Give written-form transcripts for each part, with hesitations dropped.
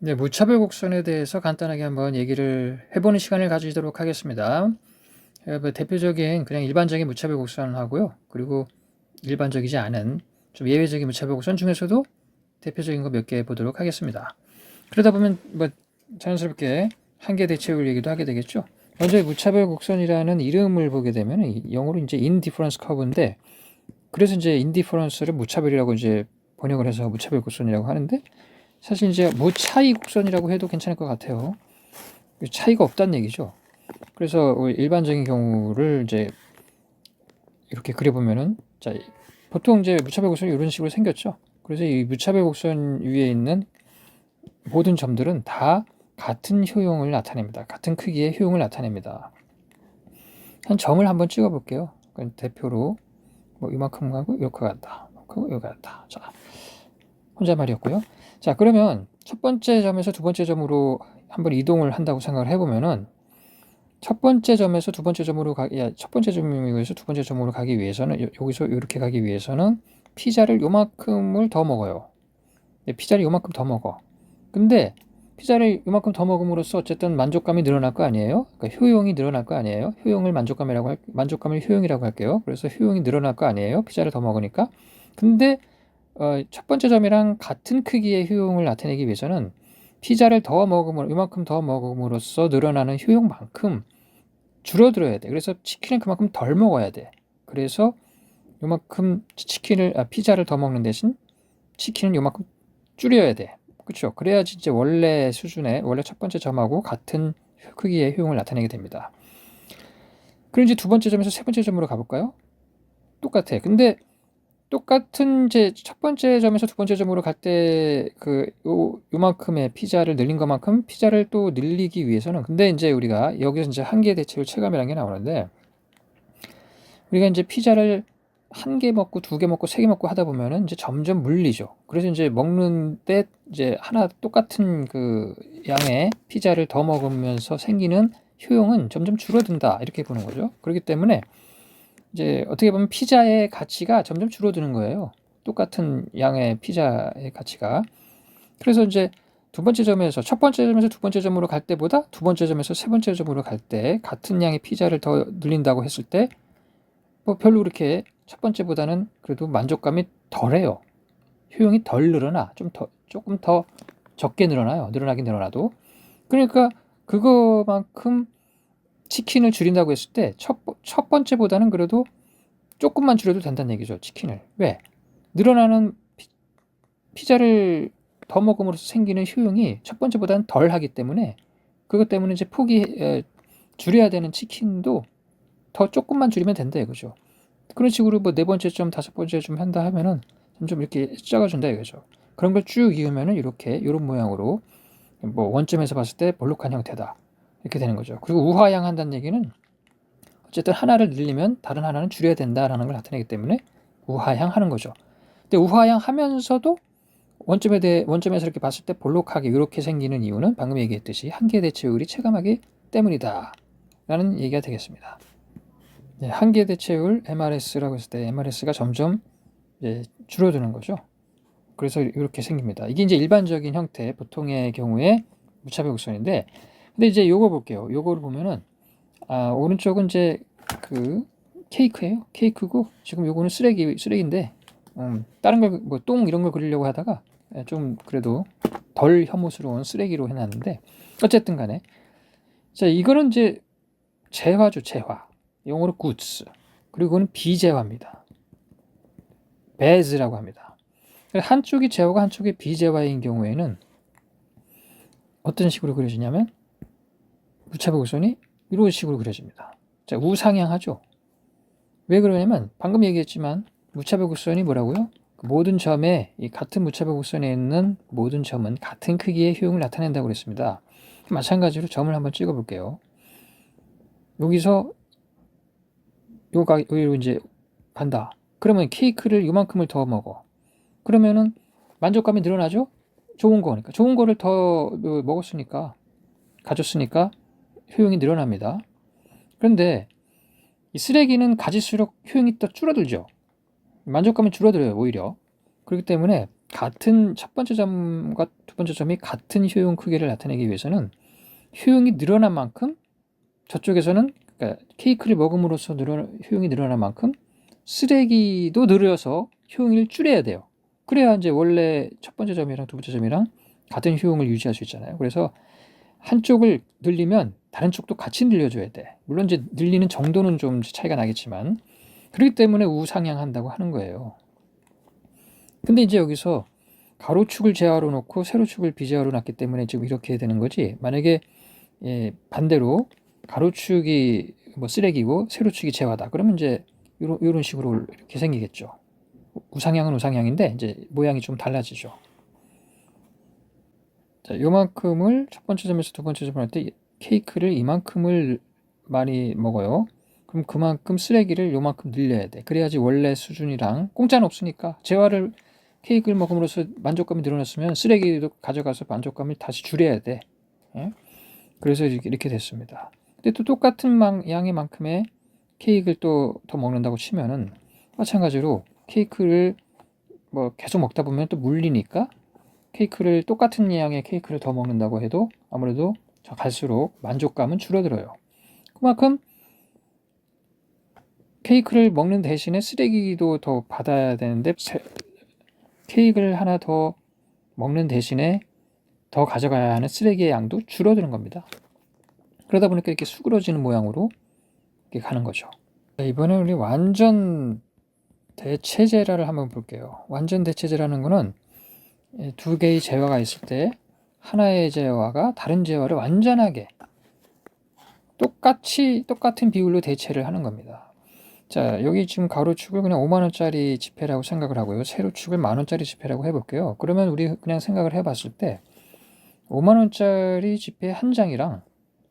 네, 무차별 곡선에 대해서 간단하게 한번 얘기를 해보는 시간을 가지도록 하겠습니다. 뭐 대표적인 그냥 일반적인 무차별 곡선을 하고요. 그리고 일반적이지 않은 좀 예외적인 무차별 곡선 중에서도 대표적인 거 몇 개 보도록 하겠습니다. 그러다 보면 뭐 자연스럽게 한계 대체율 얘기도 하게 되겠죠. 먼저 무차별 곡선이라는 이름을 보게 되면 영어로 이제 indifference curve인데, 그래서 이제 indifference를 무차별이라고 이제 번역을 해서 무차별 곡선이라고 하는데, 사실 이제 무차이 곡선이라고 해도 괜찮을 것 같아요. 차이가 없다는 얘기죠. 그래서 일반적인 경우를 이제 이렇게 그려보면은, 자, 보통 이제 무차별 곡선이 이런 식으로 생겼죠. 그래서 이 무차별 곡선 위에 있는 모든 점들은 다 같은 효용을 나타냅니다. 같은 크기의 효용을 나타냅니다. 한 점을 한번 찍어 볼게요. 대표로 뭐 이만큼 하고 이렇게 간다. 그리고 여기 간다. 자, 혼잣말이었고요. 자, 그러면 첫 번째 점에서 두 번째 점으로 한번 이동을 한다고 생각을 해보면은, 첫 번째 점에서 두 번째 점으로 첫 번째 점에서 두 번째 점으로 가기 위해서는, 여기서 이렇게 가기 위해서는 피자를 요만큼을 더 먹어요. 피자를 요만큼 더 먹어. 근데 피자를 요만큼 더 먹음으로써 어쨌든 만족감이 늘어날 거 아니에요? 그러니까 효용이 늘어날 거 아니에요? 만족감을 효용이라고 할게요. 그래서 효용이 늘어날 거 아니에요? 피자를 더 먹으니까. 근데 첫 번째 점이랑 같은 크기의 효용을 나타내기 위해서는 피자를 이만큼 더 먹음으로써 늘어나는 효용만큼 줄어들어야 돼. 그래서 치킨을 그만큼 덜 먹어야 돼. 그래서 요만큼 피자를 더 먹는 대신 치킨은 요만큼 줄여야 돼. 그렇죠? 그래야지 이제 원래 첫 번째 점하고 같은 크기의 효용을 나타내게 됩니다. 그럼 이제 두 번째 점에서 세 번째 점으로 가볼까요? 똑같아. 근데 똑같은 이제 첫 번째 점에서 두 번째 점으로 갈 때 요만큼의 피자를 늘린 것만큼 피자를 또 늘리기 위해서는, 근데 이제 우리가 여기서 이제 한계 대체율 체감이라는 게 나오는데, 우리가 이제 피자를 한 개 먹고 두 개 먹고 세 개 먹고 하다 보면은 이제 점점 물리죠. 그래서 이제 먹는데 이제 하나 똑같은 그 양의 피자를 더 먹으면서 생기는 효용은 점점 줄어든다, 이렇게 보는 거죠. 그렇기 때문에 이제 어떻게 보면 피자의 가치가 점점 줄어드는 거예요. 똑같은 양의 피자의 가치가. 그래서 이제 첫 번째 점에서 두 번째 점으로 갈 때보다 두 번째 점에서 세 번째 점으로 갈 때 같은 양의 피자를 더 늘린다고 했을 때 뭐 별로 그렇게 첫 번째보다는 그래도 만족감이 덜해요. 효용이 덜 늘어나. 조금 더 적게 늘어나요. 늘어나도. 그러니까 그거만큼 치킨을 줄인다고 했을 때 첫 번째보다는 그래도 조금만 줄여도 된다는 얘기죠. 치킨을. 왜? 늘어나는 피자를 더 먹음으로써 생기는 효용이 첫 번째보다는 덜 하기 때문에, 그것 때문에 이제 줄여야 되는 치킨도 더 조금만 줄이면 된다 이거죠. 그런 식으로 뭐 네 번째 점, 다섯 번째 점 한다 하면은 점점 이렇게 작아진다 이거죠. 그런 걸 쭉 이으면은 이런 모양으로 뭐 원점에서 봤을 때 볼록한 형태다, 이렇게 되는 거죠. 그리고 우하향 한다는 얘기는 어쨌든 하나를 늘리면 다른 하나는 줄여야 된다라는 걸 나타내기 때문에 우하향 하는 거죠. 근데 우하향 하면서도 원점에서 이렇게 봤을 때 볼록하게 이렇게 생기는 이유는 방금 얘기했듯이 한계 대체율이 체감하기 때문이다 라는 얘기가 되겠습니다. 네, 한계 대체율 MRS라고 했을 때 MRS가 점점 줄어드는 거죠. 그래서 이렇게 생깁니다. 이게 이제 일반적인 형태, 보통의 경우에 무차별 곡선인데, 근데 이제 요거 볼게요. 요거를 보면은 오른쪽은 이제 그 케이크예요. 케이크고, 지금 요거는 쓰레기인데, 다른 걸 뭐 똥 이런 걸 그리려고 하다가 좀 그래도 덜 혐오스러운 쓰레기로 해놨는데, 어쨌든 간에 자, 이거는 이제 재화죠. 재화. 영어로 goods. 그리고 그거는 비재화입니다. bad라고 합니다. 한쪽이 재화가 한쪽이 비재화인 경우에는 어떤 식으로 그려지냐면, 무차별 곡선이 이런 식으로 그려집니다. 자, 우상향하죠. 왜 그러냐면 방금 얘기했지만 무차별 곡선이 뭐라고요? 모든 점에, 이 같은 무차별 곡선에 있는 모든 점은 같은 크기의 효용을 나타낸다고 그랬습니다. 마찬가지로 점을 한번 찍어 볼게요. 여기서 여기로 이제 간다. 그러면 케이크를 이만큼을 더 먹어. 그러면은 만족감이 늘어나죠? 좋은 거니까. 좋은 거를 더 먹었으니까, 가졌으니까 효용이 늘어납니다. 그런데 이 쓰레기는 가질수록 효용이 더 줄어들죠. 만족감이 줄어들어요, 오히려. 그렇기 때문에 같은 첫 번째 점과 두 번째 점이 같은 효용 크기를 나타내기 위해서는 효용이 늘어난 만큼 저쪽에서는 그러니까 케이크를 먹음으로써 효용이 늘어난 만큼 쓰레기도 늘어서 효용을 줄여야 돼요. 그래야 이제 원래 첫 번째 점이랑 두 번째 점이랑 같은 효용을 유지할 수 있잖아요. 그래서 한쪽을 늘리면 다른 쪽도 같이 늘려줘야 돼. 물론 이제 늘리는 정도는 좀 차이가 나겠지만 그렇기 때문에 우상향한다고 하는 거예요. 근데 이제 여기서 가로축을 제화로 놓고 세로축을 비제화로 놨기 때문에 지금 이렇게 되는 거지. 만약에 반대로 가로축이 뭐 쓰레기고 세로축이 제화다. 그러면 이제 이런 식으로 이렇게 생기겠죠. 우상향은 우상향인데 이제 모양이 좀 달라지죠. 자, 요만큼을 첫 번째 점에서 두 번째 점을 할 때 케이크를 이만큼을 많이 먹어요. 그럼 그만큼 쓰레기를 요만큼 늘려야 돼. 그래야지 원래 수준이랑 공짜는 없으니까 재화를 케이크를 먹음으로써 만족감이 늘어났으면 쓰레기도 가져가서 만족감을 다시 줄여야 돼. 예? 그래서 이렇게 됐습니다. 근데 또 똑같은 양의 만큼의 케이크를 또 더 먹는다고 치면은 마찬가지로 케이크를 뭐 계속 먹다 보면 또 물리니까 케이크를 똑같은 양의 케이크를 더 먹는다고 해도 아무래도 갈수록 만족감은 줄어들어요. 그만큼 케이크를 먹는 대신에 쓰레기도 더 받아야 되는데 케이크를 하나 더 먹는 대신에 더 가져가야 하는 쓰레기의 양도 줄어드는 겁니다. 그러다 보니까 이렇게 수그러지는 모양으로 이렇게 가는 거죠. 이번에 우리 완전 대체제라를 한번 볼게요. 완전 대체제라는 거는 두 개의 재화가 있을 때 하나의 재화가 다른 재화를 완전하게 똑같은 비율로 대체를 하는 겁니다. 자, 여기 지금 가로축을 그냥 5만원짜리 지폐라고 생각을 하고요. 세로축을 만원짜리 지폐라고 해볼게요. 그러면 우리 그냥 생각을 해봤을 때 5만원짜리 지폐 한 장이랑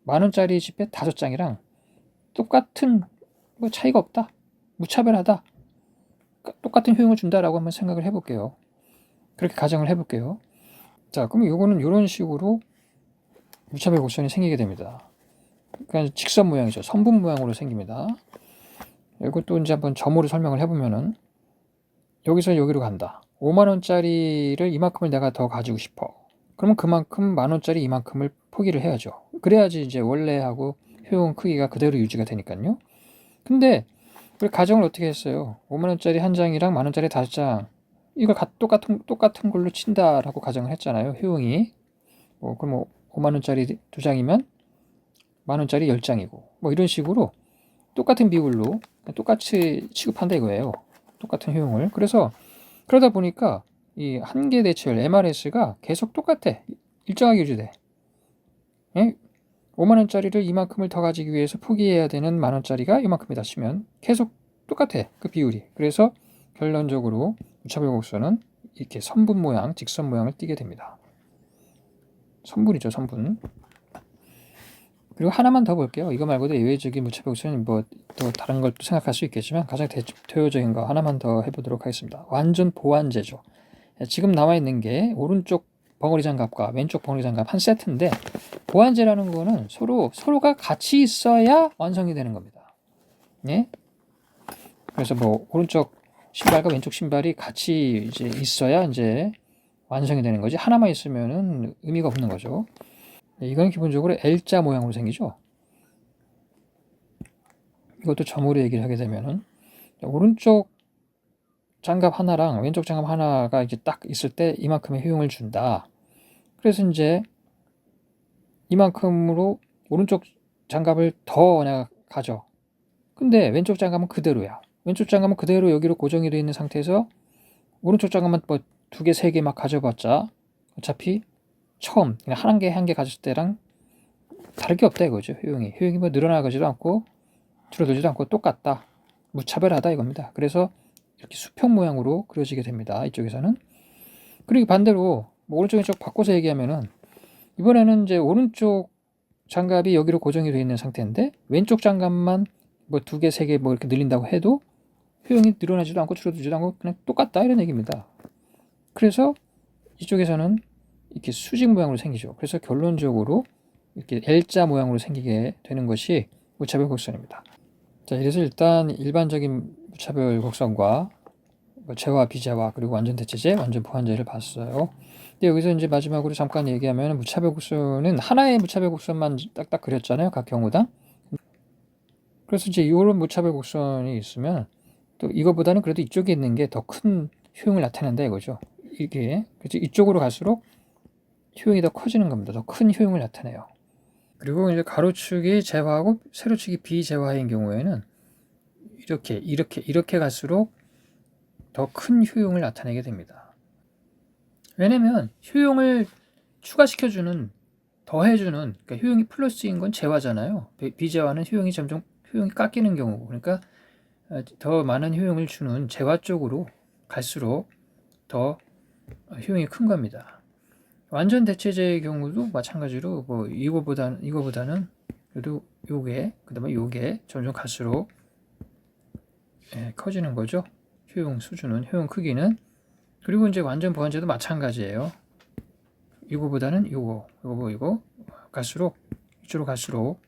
만원짜리 지폐 5장이랑 똑같은 뭐 차이가 없다. 무차별하다. 똑같은 효용을 준다라고 한번 생각을 해볼게요. 그렇게 가정을 해볼게요. 자, 그럼 이거는 이런 식으로 무차별 곡선이 생기게 됩니다. 그러니까 직선 모양이죠. 선분 모양으로 생깁니다. 이것도 이제 한번 점으로 설명을 해보면은 여기서 여기로 간다. 5만원짜리를 이만큼을 내가 더 가지고 싶어. 그러면 그만큼 만원짜리 이만큼을 포기를 해야죠. 그래야지 이제 원래하고 효용 크기가 그대로 유지가 되니까요. 근데 그 가정을 어떻게 했어요? 5만원짜리 한 장이랑 만원짜리 5장 이걸 똑같은 걸로 친다라고 가정을 했잖아요. 효용이. 그럼 5만원짜리 2장이면 만원짜리 10장이고 뭐 이런 식으로 똑같은 비율로 똑같이 취급한다 이거예요. 똑같은 효용을. 그래서 그러다 보니까 이 한계 대체율 MRS가 계속 똑같아. 일정하게 유지돼. 예? 5만원짜리를 이만큼을 더 가지기 위해서 포기해야 되는 만원짜리가 이만큼이다 치면 계속 똑같아. 그 비율이. 그래서 결론적으로 무차별 곡선은 이렇게 선분 모양, 직선 모양을 띠게 됩니다. 선분이죠, 선분. 그리고 하나만 더 볼게요. 이거 말고도 예외적인 무차별 곡선은 뭐 또 다른 걸 또 생각할 수 있겠지만 가장 대표적인 거 하나만 더 해보도록 하겠습니다. 완전 보완제죠. 지금 나와 있는 게 오른쪽 벙어리 장갑과 왼쪽 벙어리 장갑 한 세트인데 보완제라는 거는 서로가 같이 있어야 완성이 되는 겁니다. 예? 그래서 뭐 오른쪽 신발과 왼쪽 신발이 같이 이제 있어야 이제 완성이 되는 거지 하나만 있으면은 의미가 없는 거죠. 이건 기본적으로 L자 모양으로 생기죠. 이것도 점으로 얘기를 하게 되면은 오른쪽 장갑 하나랑 왼쪽 장갑 하나가 이제 딱 있을 때 이만큼의 효용을 준다. 그래서 이제 이만큼으로 오른쪽 장갑을 더 내가 가져. 근데 왼쪽 장갑은 그대로야. 왼쪽 장갑은 그대로 여기로 고정이 되어 있는 상태에서 오른쪽 장갑만 뭐 2개, 3개 막 가져봤자 어차피 처음 그냥 한 개 가졌을 때랑 다를 게 없다 이거죠. 효용이 뭐 늘어나가지도 않고 줄어들지도 않고 똑같다. 무차별하다 이겁니다. 그래서 이렇게 수평 모양으로 그려지게 됩니다. 이쪽에서는. 그리고 반대로 뭐 오른쪽 왼쪽 바꿔서 얘기하면은 이번에는 이제 오른쪽 장갑이 여기로 고정이 되어 있는 상태인데 왼쪽 장갑만 뭐 2개, 3개 뭐 이렇게 늘린다고 해도 효용이 늘어나지도 않고 줄어들지도 않고 그냥 똑같다 이런 얘기입니다. 그래서 이쪽에서는 이렇게 수직 모양으로 생기죠. 그래서 결론적으로 이렇게 L자 모양으로 생기게 되는 것이 무차별 곡선입니다. 자, 이래서 일단 일반적인 무차별 곡선과 뭐 재화, 비재화, 그리고 완전 대체제, 완전 보완제를 봤어요. 근데 여기서 이제 마지막으로 잠깐 얘기하면 무차별 곡선은 하나의 무차별 곡선만 딱딱 그렸잖아요. 각 경우당. 그래서 이제 이런 무차별 곡선이 있으면 또 이거보다는 그래도 이쪽에 있는 게 더 큰 효용을 나타낸다 이거죠. 이게 그래서 이쪽으로 갈수록 효용이 더 커지는 겁니다. 더 큰 효용을 나타내요. 그리고 이제 가로축이 재화하고 세로축이 비재화인 경우에는 이렇게 갈수록 더 큰 효용을 나타내게 됩니다. 왜냐면 효용을 추가시켜주는, 더해주는, 그러니까 효용이 플러스인 건 재화잖아요. 비재화는 점점 효용이 깎이는 경우고, 그러니까 더 많은 효용을 주는 재화 쪽으로 갈수록 더 효용이 큰 겁니다. 완전 대체제의 경우도 마찬가지로 뭐 이거보다는 그래도 그다음에 요게 점점 갈수록 커지는 거죠. 효용 수준은, 효용 크기는. 그리고 이제 완전 보완제도 마찬가지예요. 이거보다는 이거 갈수록 이쪽으로 갈수록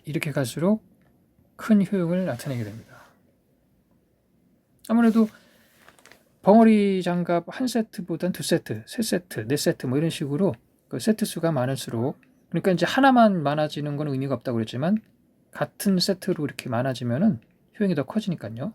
이렇게 갈수록 큰 효용을 나타내게 됩니다. 아무래도 벙어리 장갑 한 세트보단 두 세트, 세 세트, 네 세트 뭐 이런 식으로 그 세트 수가 많을수록, 그러니까 이제 하나만 많아지는 건 의미가 없다고 그랬지만 같은 세트로 이렇게 많아지면은 효용이 더 커지니까요.